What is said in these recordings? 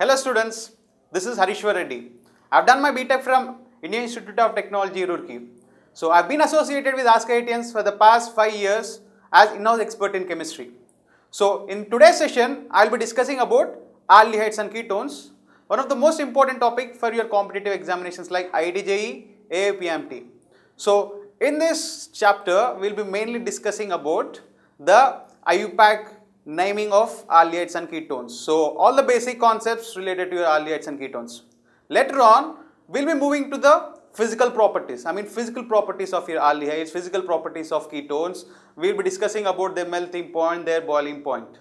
Hello students, this is Harisshwar Reddy. I have done my BTech from Indian Institute of Technology, Roorkee. So I have been associated with askIITians for the past 5 years as in-house expert in chemistry. So in today's session, I will be discussing about aldehydes and ketones, one of the most important topic for your competitive examinations like IIT-JEE, AIPMT. So in this chapter, we will be mainly discussing about the IUPAC naming of aldehydes and ketones. So all the basic concepts related to your aldehydes and ketones. Later on, we will be moving to the physical properties. Physical properties of your aldehydes, physical properties of ketones. We will be discussing about their melting point, their boiling point.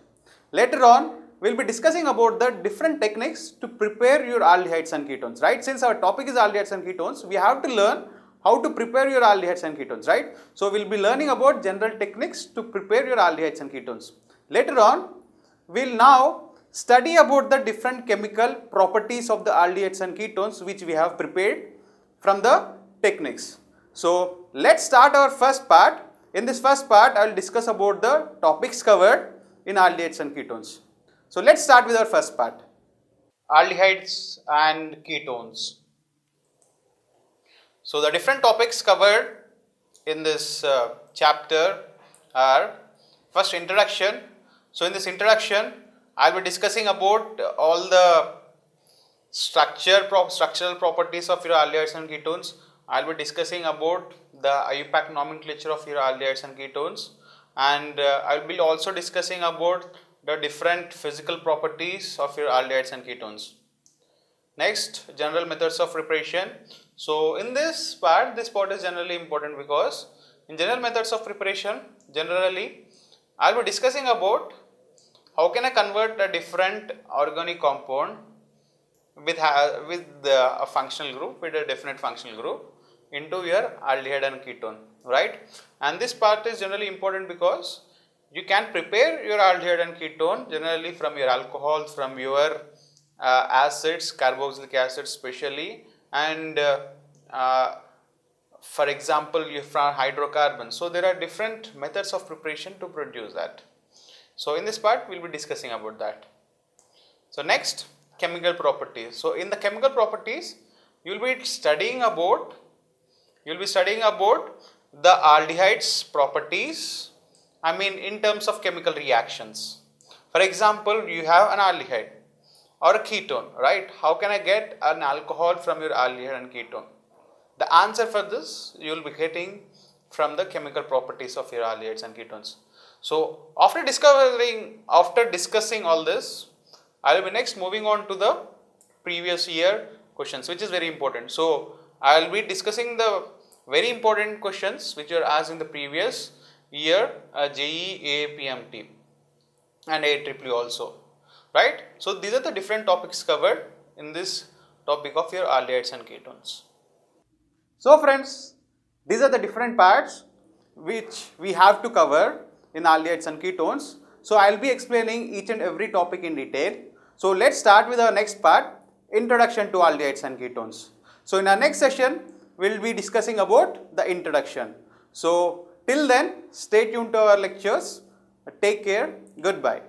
Later on, we will be discussing about the different techniques to prepare your aldehydes and ketones, right? Since our topic is aldehydes and ketones, we have to learn how to prepare your aldehydes and ketones, right? So we will be learning about general techniques to prepare your aldehydes and ketones. Later on, we will now study about the different chemical properties of the aldehydes and ketones which we have prepared from the techniques. So let's start our first part. In this first part, I will discuss about the topics covered in aldehydes and ketones. So let's start with our first part. Aldehydes and ketones. So the different topics covered in this chapter are first introduction. So in this introduction, I will be discussing about all the structural properties of your aldehydes and ketones. I will be discussing about the IUPAC nomenclature of your aldehydes and ketones, and I will be also discussing about the different physical properties of your aldehydes and ketones. Next, general methods of preparation. So in this part is generally important because in general methods of preparation, generally I will be discussing about how can I convert a different organic compound with a functional group, with a definite functional group into your aldehyde and ketone, right? And this part is generally important because you can prepare your aldehyde and ketone generally from your alcohol, from your acids, carboxylic acid especially, and for example, from hydrocarbons. So there are different methods of preparation to produce that. So in this part, we will be discussing about that. So next, chemical properties. So in the chemical properties, you will be studying about the aldehydes properties. In terms of chemical reactions. For example, you have an aldehyde or a ketone, right? How can I get an alcohol from your aldehyde and ketone? The answer for this you will be getting from the chemical properties of your aldehydes and ketones. So after discussing all this, I will be next moving on to the previous year questions, which is very important. So I will be discussing the very important questions which were asked in the previous year JEE, AIPMT and IIT also, right? So these are the different topics covered in this topic of your aldehydes and ketones. So friends, these are the different parts which we have to cover in aldehydes and ketones. So I will be explaining each and every topic in detail. So let's start with our next part, introduction to aldehydes and ketones. So in our next session, we will be discussing about the introduction. So till then, stay tuned to our lectures. Take care. Goodbye.